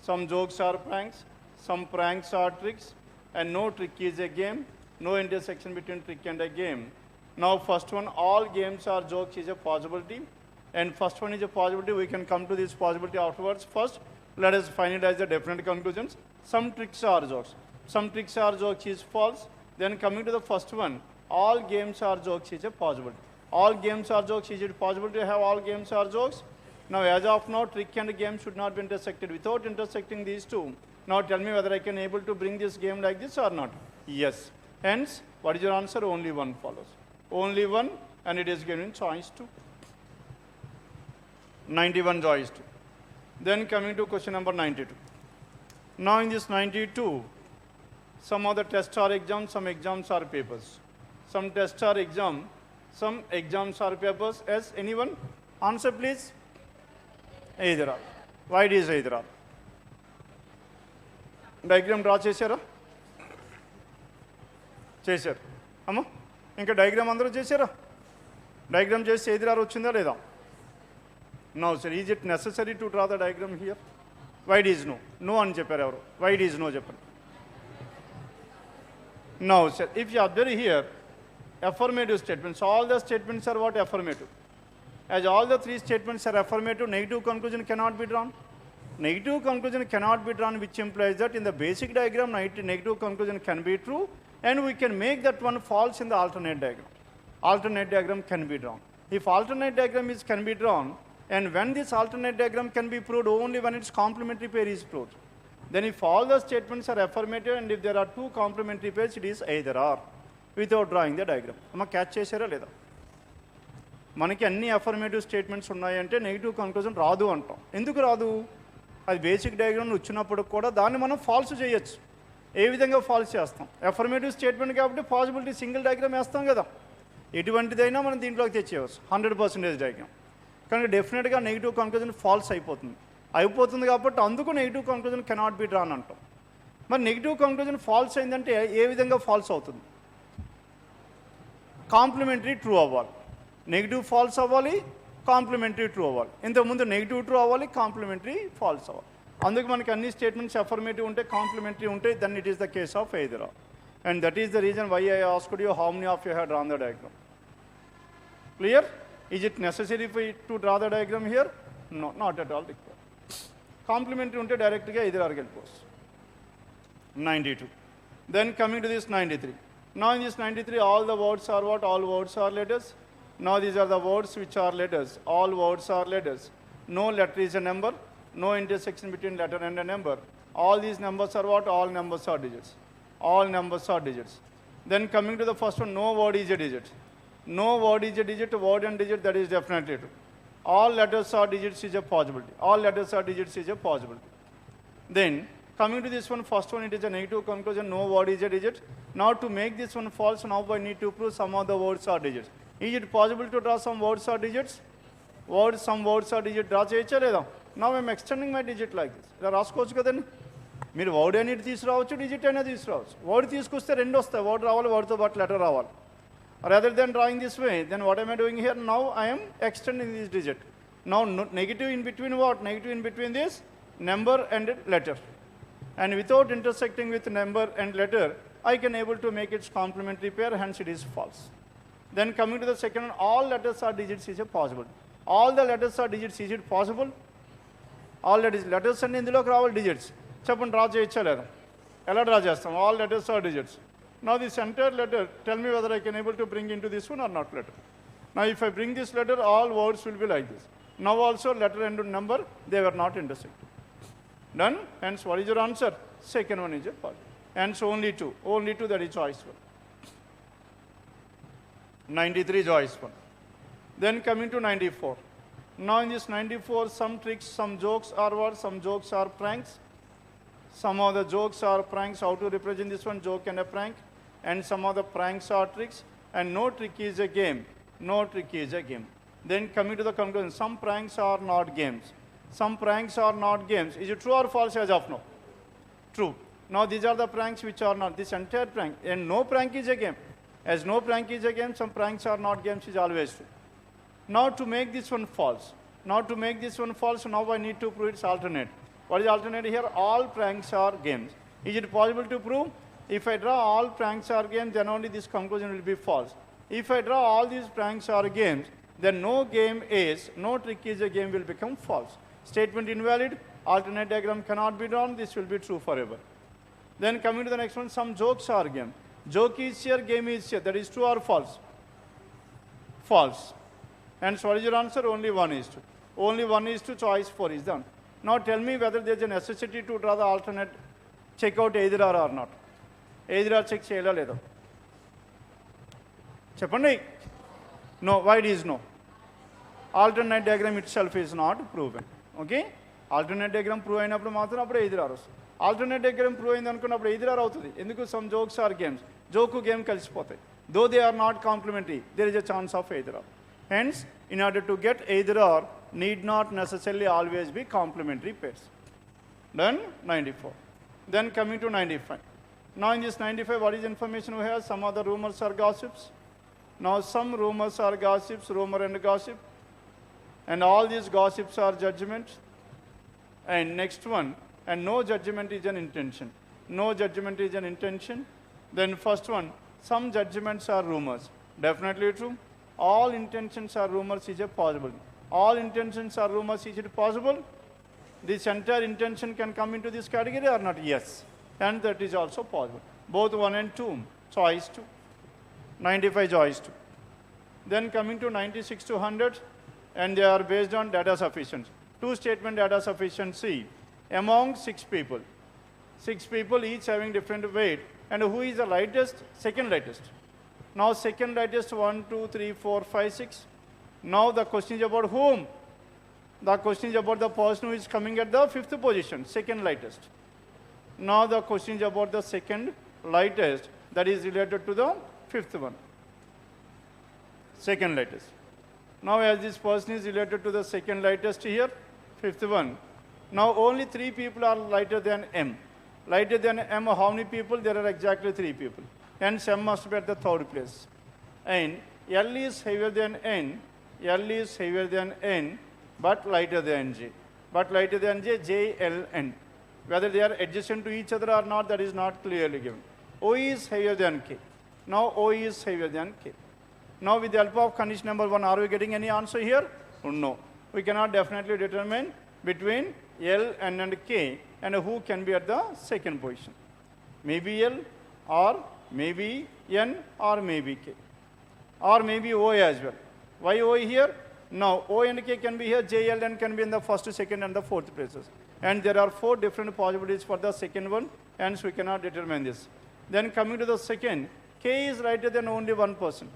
Some jokes are pranks. Some pranks are tricks. And no trick is a game. No intersection between trick and a game. Now first one, all games or jokes is a possibility. And first one is a possibility. We can come to this possibility afterwards. First, let us finalize the definite conclusions. Some tricks are jokes. Some tricks or jokes is false. Then coming to the first one, all games or jokes is a possibility. All games are jokes. Is it possible to have all games are jokes? Now, as of now, trick and game should not be intersected. Without intersecting these two, now tell me whether I can able to bring this game like this or not. Yes. Hence, what is your answer? Only one follows. Only one, and it is given choice 2. 91 choice 2. Then coming to question number 92. Now in this 92, some of the tests are exams, some exams are papers. Some tests are exam. Some exams are papers. Yes, anyone? Answer please. Either or. Why it is either or? Diagram draw చేశారా? చేశారు. అమ్మా ఇంకా diagram అందరూ చేశారా? Diagram చేసి either or వచ్చిందా లేదా? No sir. Is it necessary to draw the diagram here? Why it is no? No అని చెప్పారు ఎవరు? Why it is no చెప్పండి. No sir. If you observe here, affirmative statements, all the statements are what? Affirmative. As all the three statements are affirmative, negative conclusion cannot be drawn. Negative conclusion cannot be drawn, which implies that in the basic diagram, negative conclusion can be true, and we can make that one false in the alternate diagram. Alternate diagram can be drawn. If alternate diagram can be drawn, and when this alternate diagram can be proved, only when its complementary pair is proved. Then if all the statements are affirmative, and if there are two complementary pairs, it is either or. Without drawing the diagram. అమ్మ catch చేశారా లేదా? మనకి అన్ని affirmative statements ఉన్నాయంటే negative conclusion రాదు అంటాం. ఎందుకు రాదు? అది బేసిక్ డయాగ్రామ్ వచ్చినప్పుడు కూడా దాన్ని మనం ఫాల్స్ చేయొచ్చు. ఏ విధంగా ఫాల్స్ చేస్తాం? అఫర్మేటివ్ స్టేట్మెంట్ కాబట్టి పాసిబిలిటీ సింగిల్ డయాగ్రామ్ వేస్తాం కదా. ఎటువంటిదైనా మనం దీంట్లోకి తెచ్చేయవచ్చు 100% డయాగ్రామ్. కనుక డెఫినెట్గా నెగిటివ్ కన్క్లూజన్ ఫాల్స్ అయిపోతుంది కాబట్టి అందుకు negative conclusion cannot be drawn అంటాం. మరి నెగిటివ్ కన్క్లూజన్ ఫాల్స్ అయిందంటే ఏ విధంగా ఫాల్స్ అవుతుంది? కాంప్లిమెంటరీ ట్రూ అవ్వాలి. నెగిటివ్ ఫాల్స్ అవ్వాలి, కాంప్లిమెంటరీ ట్రూ అవ్వాలి. ఇంతకుముందు నెగిటివ్ ట్రూ అవ్వాలి, కాంప్లిమెంటరీ ఫాల్స్ అవ్వాలి. అందుకు మనకి అన్ని స్టేట్మెంట్స్ అఫర్మేటివ్ ఉంటే, కాంప్లిమెంటరీ ఉంటే, then it is the case of either or. And that is the reason why I asked you how many of you have drawn the diagram. Clear? Is it necessary for you to draw the diagram here? No, not at all required. Complementary unte direct ga either or gelipos. 92. Then coming to this 93. Now in this 93, all the words are what? All words are letters. Now these are the words which are letters. All words are letters. No letter is a number. No intersection between letter and a number. All these numbers are what? All numbers are digits. All numbers are digits. Then coming to the first one, no word is a digit. No word is a digit. Word and digit, that is definitely true. All letters are digits is a possibility. All letters are digits is a possibility. Then Coming to this one, first one, it is a negative conclusion, no word is a digit. Now to make this one false, now I need to prove some of the words are digits. Is it possible to draw some words or digits? Some words or digit draw చేయొచ్చా లేదా? Now I am extending my digit like this. ఇలా రాసుకోవచ్చు కదండి. మీరు word అనేది తీసుకురావచ్చు, digit అనేది తీసుకురావచ్చు. వర్డ్ తీసుకొస్తే రెండు వస్తాయి, వర్డ్ రావాలి, వర్డ్తో పాటు లెటర్ రావాలి. Rather than drawing this way, then what am I doing here? Now I am extending this digit. Now negative in between what? Negative in between this number and letter. And without intersecting with number and letter, I can able to make its complementary pair, hence it is false. Then coming to the second one, all letters are digits is it possible? All the letters are digits, is it possible? All letters and ఇందులోకి రావాలి digits. చెప్పండి draw చేయొచ్చా లేదా? ఎలా draw చేస్తాం? All letters are digits. Now this entire letter, tell me whether I can able to bring into this one or not letter. Now if I bring this letter, all words will be like this. Now also letter and number, they were not intersected. Done? Hence what is your answer? Second one is a part. Hence only two, that is choice one. 93 choice one. Then coming to 94. Now in this 94, some tricks, some jokes are what? Some jokes are pranks. Some of the jokes are pranks. How to represent this one? Joke and a prank. And some of the pranks are tricks. And no trick is a game. No trick is a game. Then coming to the conclusion, some pranks are not games. Some pranks are not games. Is it true or false as of now? True. Now these are the pranks which are not. This entire prank. And no prank is a game. As no prank is a game, some pranks are not games is always true. Now to make this one false. Now to make this one false, now I need to prove its alternate. What is alternate here? All pranks are games. Is it possible to prove? If I draw all pranks are games, then only this conclusion will be false. If I draw all these pranks are games, then no trick is a game will become false. Statement invalid, alternate diagram cannot be drawn, this will be true forever. Then coming to the next one, some jokes are game. Joke is here, game is here. That is true or false? False. And so what is your answer? Only one is true. Only one is true, choice 4 is done. Now tell me whether there is a necessity to draw the alternate, check out either or not. Either or check cheyala ledo. Cheppandi? No, why it is no? Alternate diagram itself is not proven. Okay? Alternate diagram prove అయినప్పుడు మాత్రం అప్పుడు either or వస్తుంది. Alternate diagram prove అయింది అనుకున్నప్పుడు either or అవుతుంది. ఎందుకు? Some jokes are games. Joke game కలిసిపోతాయి. Though they are not complementary, there is a chance of either or. Hence, in order to get either or, need not necessarily always be complementary pairs. Done? 94. Then coming to 95. Now in this 95, what is information we have? Some other rumors are gossips. Now some rumors are gossips, rumor and gossip. And all these gossips are judgments. And next one, and no judgment is an intention. No judgment is an intention. Then first one, some judgments are rumors. Definitely true. All intentions are rumors is a possible. All intentions are rumors is it possible? This entire intention can come into this category or not? Yes. And that is also possible. Both 1 and 2, choice 2. 95 choice 2. Then coming to 96 to 100, and they are based on data sufficiency. Two statement data sufficiency among 6 people. 6 people each having different weight. And who is the lightest? Second lightest. Now second lightest 1, 2, 3, 4, 5, 6. Now the question is about whom? The question is about the person who is coming at the 5th position, second lightest. Now the question is about the second lightest that is related to the 5th one. Second lightest. Now as this person is related to the second lightest here, 5th one. Now only 3 people are lighter than M. Lighter than M, how many people? There are exactly 3 people. Hence M must be at the 3rd place. And L is heavier than N. L is heavier than N, but lighter than J. But lighter than J, J, L, N. Whether they are adjacent to each other or not, that is not clearly given. O is heavier than K. Now O is heavier than K. Now with the help of condition number 1, are we getting any answer here? No. We cannot definitely determine between L, N and K and who can be at the second position. Maybe L or maybe N or maybe K. Or maybe O as well. Why O here? Now O and K can be here, J, L, N can be in the 1st, 2nd and the 4th places. And there are 4 different possibilities for the second one, hence we cannot determine this. Then coming to the second, K is lighter than only one person.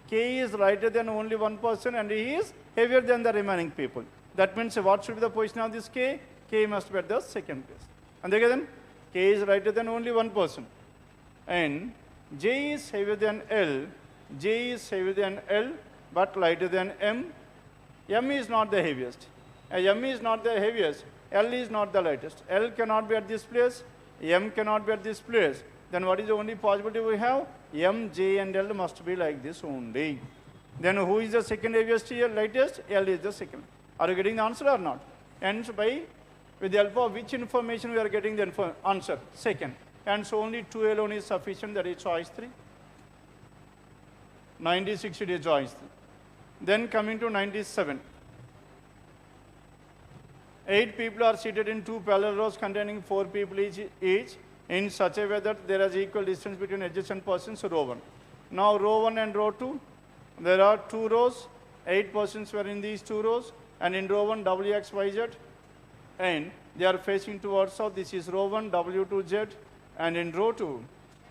K is lighter than only one person and he is heavier than the remaining people. That means what should be the position of this K? K must be at the second place. And again, K is lighter than only one person. And J is heavier than L, J is heavier than L, but lighter than M. M is not the heaviest. As M is not the heaviest, L is not the lightest. L cannot be at this place, M cannot be at this place. Then what is the only possibility we have? M, J and L must be like this only. Then who is the second heaviest here, lightest? L is the second. Are you getting the answer or not? And so with the help of which information we are getting the answer? Second. And so only 2 alone is sufficient, that is choice 3. 96 it is choice 3. Then coming to 97. 8 people are seated in 2 parallel rows containing 4 people each in such a way that there is equal distance between adjacent persons, row 1. Now row 1 and row 2, there are 2 rows, 8 persons were in these 2 rows, and in row 1 W, X, Y, Z, and they are facing towards south. This is row 1 W to Z, and in row 2,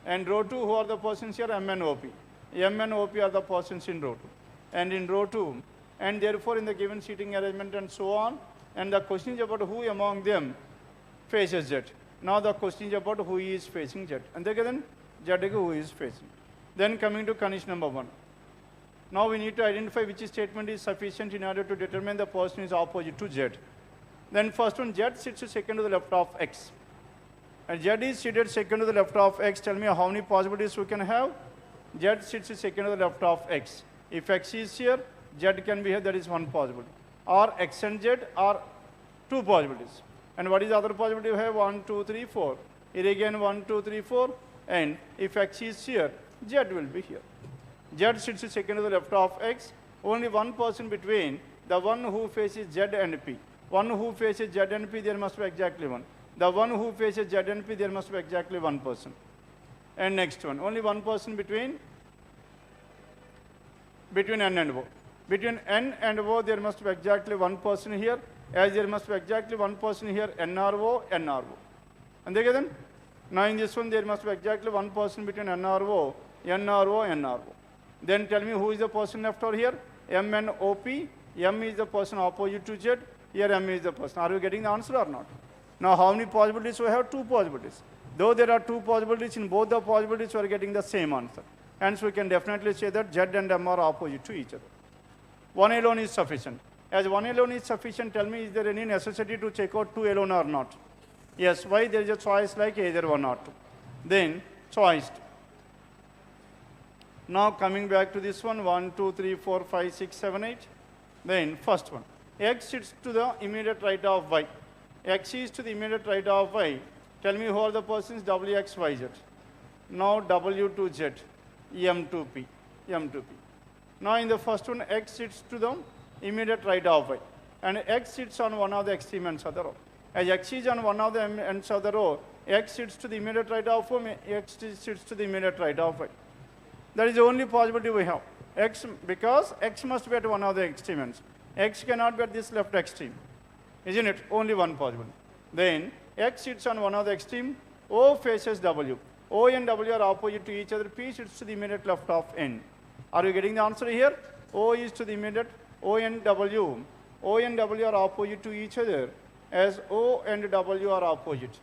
who are the persons here? M and OP. M and OP are the persons in row 2. And in row 2, and therefore in the given seating arrangement and so on, and the question is about who among them faces Z. Now the question is about who is facing Z. And then Z who is facing. Then coming to condition number 1. Now we need to identify which statement is sufficient in order to determine the person is opposite to Z. Then first one, Z sits second to the left of X. And Z is seated second to the left of X. Tell me how many possibilities we can have? Z sits second to the left of X. If X is here, Z can be here, that is one possibility. Or X and Z are 2 possibilities. And what is the other possibility? We have 1, 2, 3, 4. Here again 1, 2, 3, 4. And if X is here, Z will be here. Z sits second to the left of X. Only one person between the one who faces Z and P. One who faces Z and P, there must be exactly 1. The one who faces Z and P, there must be exactly 1 person. And next one, only one person between N and O. Between N and O, there must be exactly 1 person here, as there must be exactly 1 person here, NRO, NRO. And then, now in this one, there must be exactly 1 person between NRO, NRO, NRO. Then tell me who is the person left over here? M and OP. M is the person opposite to Z. Here M is the person. Are you getting the answer or not? Now how many possibilities? We have 2 possibilities. Though there are 2 possibilities, in both the possibilities we are getting the same answer. Hence we can definitely say that Z and M are opposite to each other. 1 alone is sufficient. As 1 alone is sufficient, tell me, is there any necessity to check out 2 alone or not? Yes. Why? There is a choice like either 1 or 2. Then choice 2. Now coming back to this one, 1, 2, 3, 4, 5, 6, 7, 8. Then first one, X sits to the immediate right of Y. X is to the immediate right of Y. Tell me who are the persons? W, X, Y, Z. Now W to Z, M to P, M to P. Now in the first one, X sits to the immediate right of Y. And X sits on one of the extreme ends of the row. As X is on one of the ends of the row, X sits to the immediate right of Y, X sits to the immediate right of Y. That is the only possibility we have. X, because X must be at one of the extreme ends. X cannot be at this left extreme. Isn't it? Only one possibility. Then X sits on one of the extreme, O faces W. O and W are opposite to each other. P sits to the immediate left of N. Are you getting the answer here? O is to the immediate, O and W. O and W are opposite to each other, as O and W are opposite.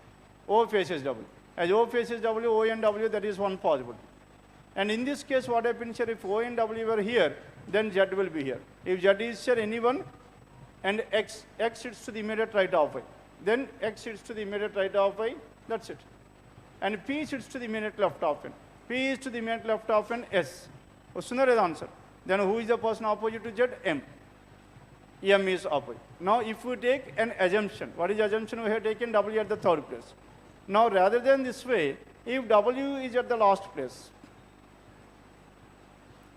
O faces W. As O faces W, O and W, that is one possibility. And in this case, what happens here? If O and W were here, then Z will be here. If Z is here, anyone, and X sits to the immediate right of Y. Then X sits to the immediate right of Y, that's it. And P sits to the immediate left of N. P is to the immediate left of N, S. Sooner is the answer. Then who is the person opposite to Z? M. M is opposite. Now if we take an assumption, what is the assumption? We have taken W at the 3rd place. Now rather than this way, if W is at the last place,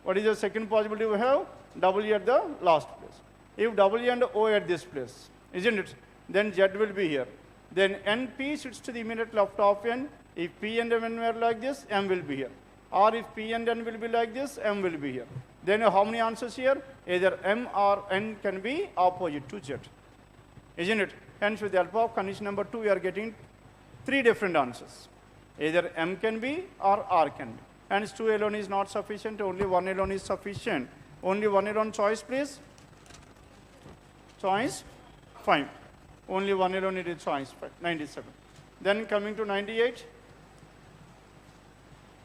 what is the second possibility we have? W at the last place. If W and O at this place, isn't it? Then Z will be here. Then NP sits to the immediate left of N. If P and M were like this, M will be here. Or if P and N will be like this, M will be here. Then how many answers here? Either M or N can be opposite to Z. Isn't it? Hence with the help of condition number 2, we are getting 3 different answers. Either M can be or R can be. Hence 2 alone is not sufficient, only 1 alone is sufficient. Only 1 alone choice, please. Choice 5. Only 1 alone it is choice 5. 97. Then coming to 98.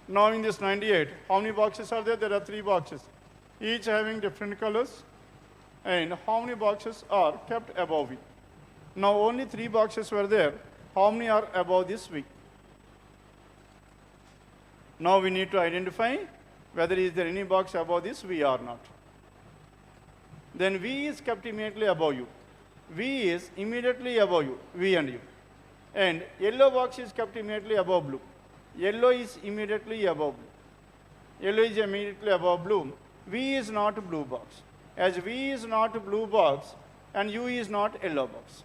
Now in this 98, how many boxes are there? There are 3 boxes, each having different colors. And how many boxes are kept above V? Now only 3 boxes were there. How many are above this V? Now we need to identify whether is there any box above this V or not. Then V is kept immediately above U. V is immediately above U, V and U. And yellow box is kept immediately above blue. Yellow is immediately above blue. Yellow is immediately above blue. V is not blue box. As V is not blue box and U is not yellow box.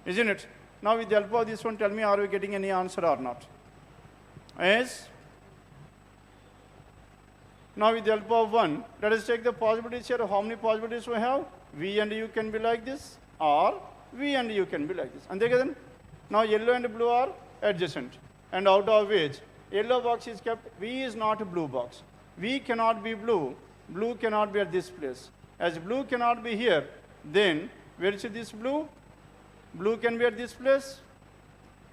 Isn't it? Now with the help of this one, tell me, are we getting any answer or not? Yes? Now with the help of 1, let us take the possibilities here. How many possibilities we have? V and U can be like this, or V and U can be like this. And then, now yellow and blue are adjacent. And out of which, yellow box is kept, V is not a blue box. V cannot be blue, blue cannot be at this place. As blue cannot be here, then where is this blue? Blue can be at this place,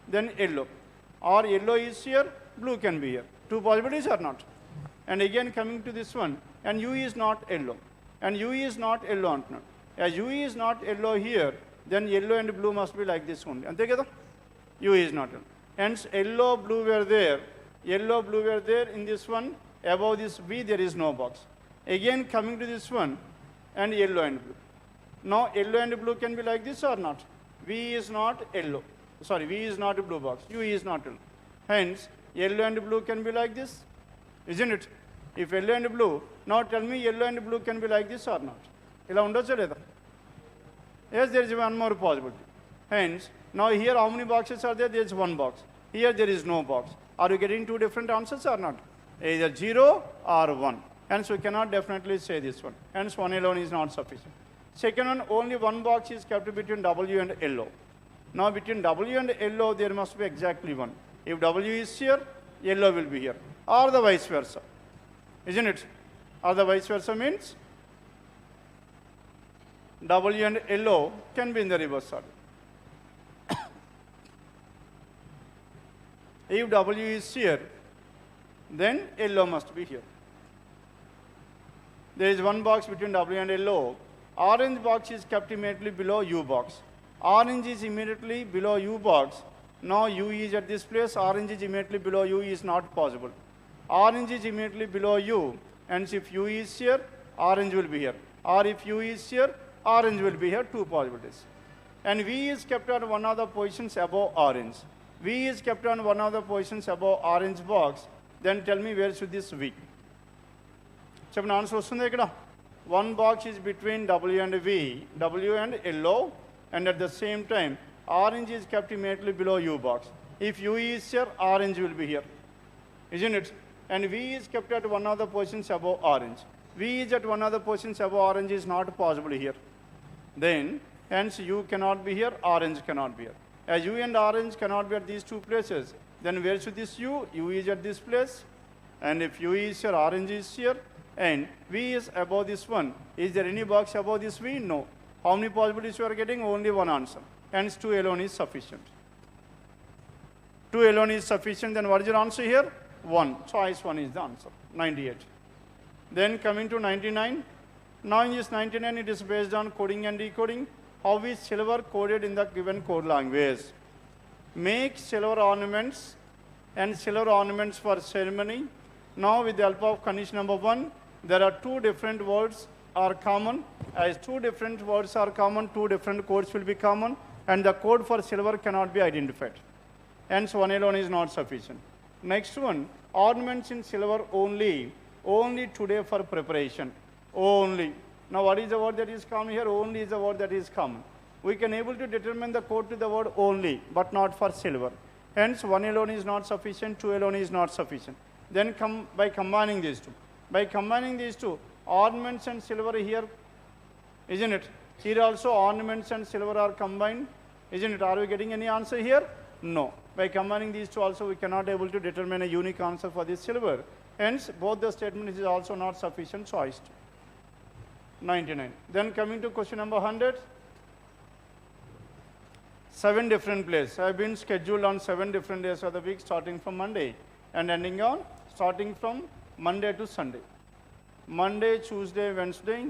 then yellow. Or yellow is here, blue can be here. 2 possibilities or not? And again coming to this one, and U is not yellow. And U is not yellow or not. As U is not yellow here, then yellow and blue must be like this only. And together, U is not yellow. Hence yellow, blue were there. Yellow, blue were there in this one. Above this V, there is no box. Again coming to this one, and yellow and blue. Now yellow and blue can be like this or not? V is not yellow. Sorry, V is not a blue box. U is not yellow. Hence, yellow and blue can be like this. Isn't it? If yellow and blue, now tell me yellow and blue can be like this or not? Yes, there is one more possibility. Hence, now here how many boxes are there? There is 1 box. Here there is no box. Are you getting 2 different answers or not? Either 0 or 1. Hence, we cannot definitely say this one. Hence, 1 alone is not sufficient. Second one, only 1 box is kept between W and yellow. Now, between W and yellow, there must be exactly 1. If W is here, yellow will be here. Or the vice versa. Isn't it? Or the vice versa means W and yellow can be in the reverse order. If W is here, then yellow must be here. There is 1 box between W and yellow. Orange box is kept immediately below U box. Orange is immediately below U box. Now U is at this place. Orange is immediately below U is not possible. Orange is immediately below U. And if U is here, orange will be here. Or if U is here, orange will be here. 2 possibilities. And V is kept on one of the positions above orange. V is kept on one of the positions above orange box. Then tell me where should this V? So answer vastundi ikkada. 1 box is between W and V, W and yellow, and at the same time, orange is kept immediately below U box. If U is here, orange will be here. Isn't it? And V is kept at one of the positions above orange. V is at one of the positions above orange is not possible here. Then, hence U cannot be here, orange cannot be here. As U and orange cannot be at these 2 places, then where should this U? U is at this place. And if U is here, orange is here. And V is above this one. Is there any box above this V? No. How many possibilities you are getting? Only 1 answer. Hence 2 alone is sufficient. 2 alone is sufficient. Then what is your answer here? 1. Choice 1 is the answer. 98. Then coming to 99. Now in this 99, it is based on coding and decoding. How is silver coded in the given code language? Make silver ornaments and silver ornaments for ceremony. Now with the help of condition number 1, there are 2 different words are common. As 2 different words are common, 2 different codes will be common, and the code for silver cannot be identified. Hence 1 alone is not sufficient. Next one, ornaments in silver only today for preparation. Only. Now what is the word that is common here? Only is the word that is common. We can able to determine the code to the word only, but not for silver. Hence 1 alone is not sufficient, 2 alone is not sufficient. Then by combining these 2. By combining these 2, ornaments and silver here, isn't it? Here also ornaments and silver are combined, isn't it? Are we getting any answer here? No. By combining these 2 also, we cannot able to determine a unique answer for this silver. Hence, both the statements is also not sufficient choice. 99. Then coming to question number 100. 7 different places have been scheduled on 7 different days of the week, starting from Monday and ending on starting from Monday to Sunday. Monday, Tuesday, Wednesday,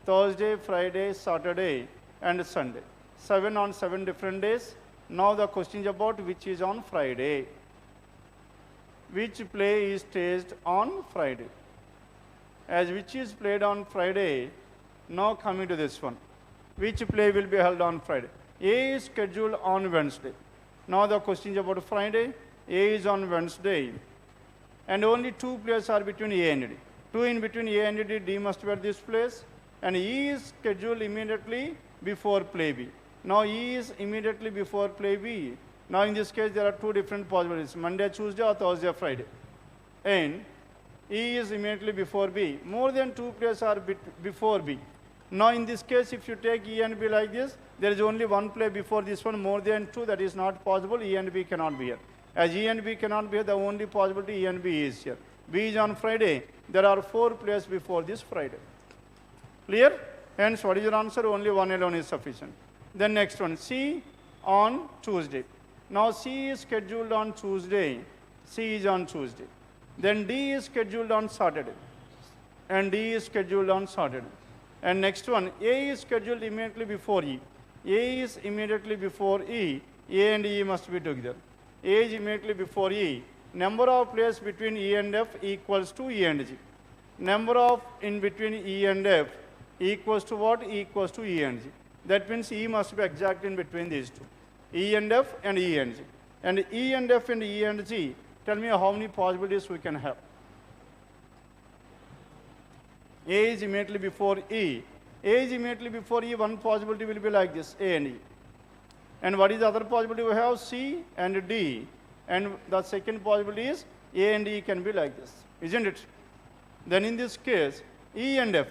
Thursday, Friday, Saturday, and Sunday. 7 on 7 different days. Now the question is about which is on Friday. Which play is staged on Friday? As which is played on Friday, now coming to this one. Which play will be held on Friday? A is scheduled on Wednesday. Now the question is about Friday. A is on Wednesday. And only 2 plays are between A and D. 2 in between A and D, D must be at this place. And E is scheduled immediately before play B. Now E is immediately before play B. Now in this case there are 2 different possibilities, Monday, Tuesday or Thursday, Friday. And E is immediately before B. More than 2 plays are before B. Now in this case if you take E and B like this, there is only 1 play before this one, more than 2, that is not possible. E and B cannot be here. As E and B cannot be here, the only possibility E and B is here. B is on Friday, there are 4 plays before this Friday. Clear? Hence what is your answer? Only 1 alone is sufficient. Then next one, C on Tuesday. Now C is scheduled on Tuesday. C is on Tuesday. Then D is scheduled on Saturday. And D is scheduled on Saturday. And next one, A is scheduled immediately before E. A is immediately before E. A and E must be together. A is immediately before E. Number of plays between E and F equals to E and G. Number of in between E and F equals to what? Equals to E and G. That means E must be exact in between these two. E and F and E and G. And E and F and E and G, tell me how many possibilities we can have. A is immediately before E. A is immediately before E, one possibility will be like this, A and E. And what is the other possibility? We have C and D. And the second possibility is A and E can be like this, isn't it? Then in this case, E and F.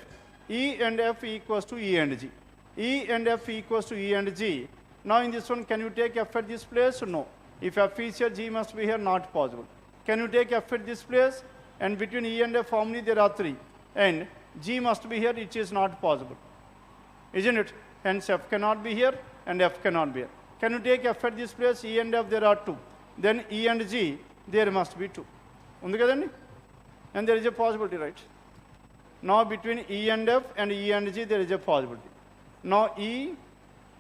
E and F equals to E and G. E and F equals to E and G. Now in this one, can you take F at this place? No. If F is here, G must be here, not possible. Can you take F at this place? And between E and F, how many? There are 3. And G must be here, it is not possible. Isn't it? Hence F cannot be here and F cannot be here. Can you take F at this place? E and F, there are 2. Then E and G, there must be 2. Undi kadandi? And there is a possibility, right? Now between E and F and E and G, there is a possibility. Now E,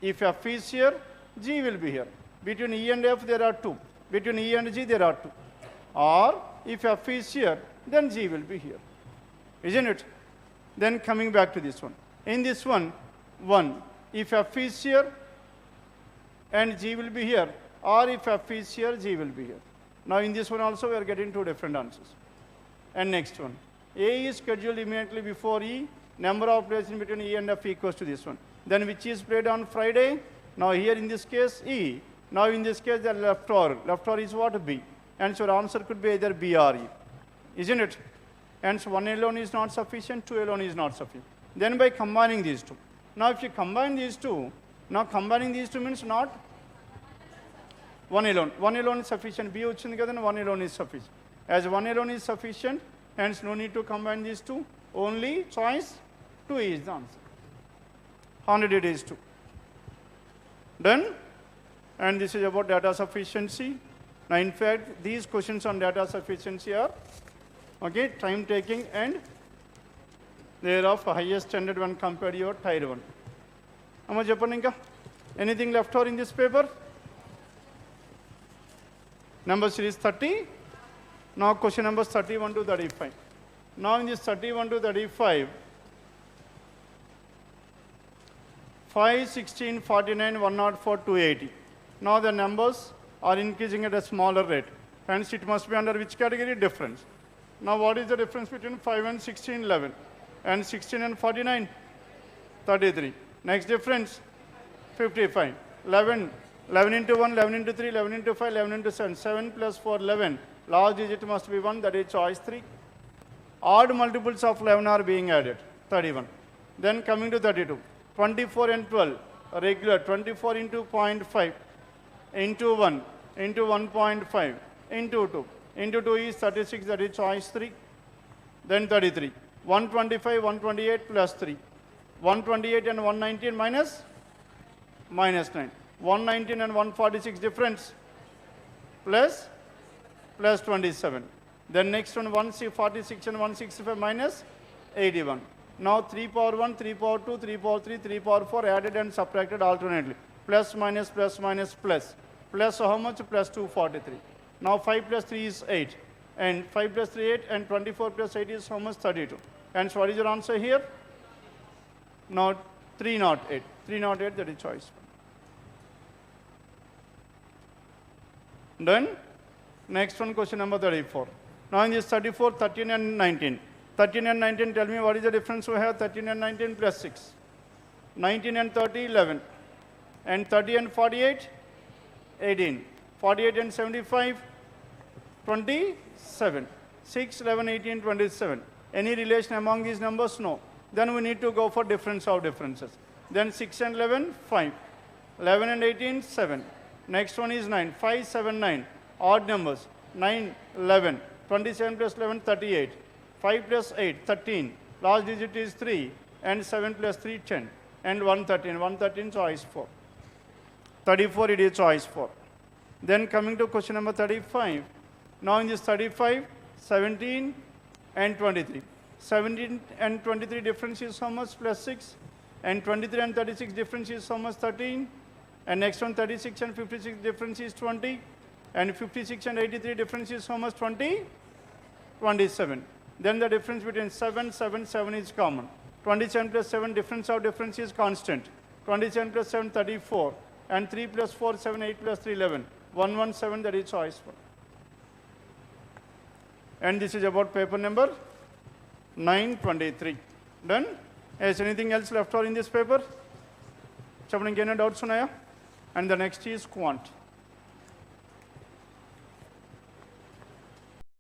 if F is here, G will be here. Between E and F, there are 2. Between E and G, there are 2. Or if F is here, then G will be here. Isn't it? Then coming back to this one. In this one, 1. If F is here and G will be here, or if F is here, G will be here. Now in this one also we are getting 2 different answers. And next one. A is scheduled immediately before E. Number of plays in between E and F equals to this one. Then which is played on Friday? Now here in this case E. Now in this case the left or. Left or is what? B. And so your answer could be either B or E. Isn't it? And so 1 alone is not sufficient, 2 alone is not sufficient. Then by combining these 2. Now if you combine these 2, now combining these 2 means not 1 alone. 1 alone is sufficient. B ochindi kada, 1 alone is sufficient. As 1 alone is sufficient, hence no need to combine these 2. Only choice 2 is the answer. 100 it is 2. Done? And this is about data sufficiency. Now in fact, these questions on data sufficiency are okay, time taking, and they are of highest standard when compared to your tier 1. Amma cheppandi inka? Anything left over in this paper? Number series 30. Now question numbers 31 to 35. Now in this 31 to 35, 5, 16, 49, 104, 280. Now the numbers are increasing at a smaller rate. Hence it must be under which category? Difference. Now what is the difference between 5 and 16? 11. And 16 and 49? 33. Next difference? 55. 11. 11 into 1, 11 into 3, 11 into 5, 11 into 7. 7 plus 4, 11. Last digit must be 1, that is choice 3. Odd multiples of 11 are being added. 31. Then coming to 32. 24 and 12. Regular. 24 into 0.5. Into 1. Into 1.5. Into 2. Into 2 is 36, that is choice 3. Then 33. 125, 128 plus 3. 128 and 119 minus 9. 119 and 146 difference, plus 27. Then next one, 146 and 165 minus 81. Now 3 power 1, 3 power 2, 3 power 3, 3 power 4 added and subtracted alternately. Plus minus plus minus plus. Plus how much? Plus 243. Now 5 plus 3 is 8. And 5 plus 3 8 and 24 plus 8 is how much? 32. And so what is your answer here? Now 308. 308, that is choice. Done? Next one, question number 34. Now in this 34, 13 and 19. 13 and 19, tell me what is the difference we have? 13 and 19 plus 6. 19 and 30, 11. And 30 and 48, 18. 48 and 75, 27. 6, 11, 18, 27. Any relation among these numbers? No. Then we need to go for difference of differences. Then 6 and 11, 5. 11 and 18, 7. Next one is 9. 5, 7, 9. Odd numbers. 9, 11. 27 plus 11, 38. 5 plus 8, 13. Last digit is 3. And 7 plus 3, 10. And 113. 113, choice 4. 34, it is choice 4. Then coming to question number 35. Now in this 35, 17 and 23. 17 and 23 difference is how much? Plus 6. And 23 and 36 difference is how much? 13. And next one, 36 and 56 difference is 20. And 56 and 83 difference is how much? 20? 27. Then the difference between 7, 7, 7 is common. 27 plus 7, difference of difference is constant. 27 plus 7, 34. And 3 plus 4, 7, 8 plus 3, 11. 117, that is choice 1. And this is about paper number 923. Done? Is anything else left over in this paper? Chapter doubts? And the next is quant.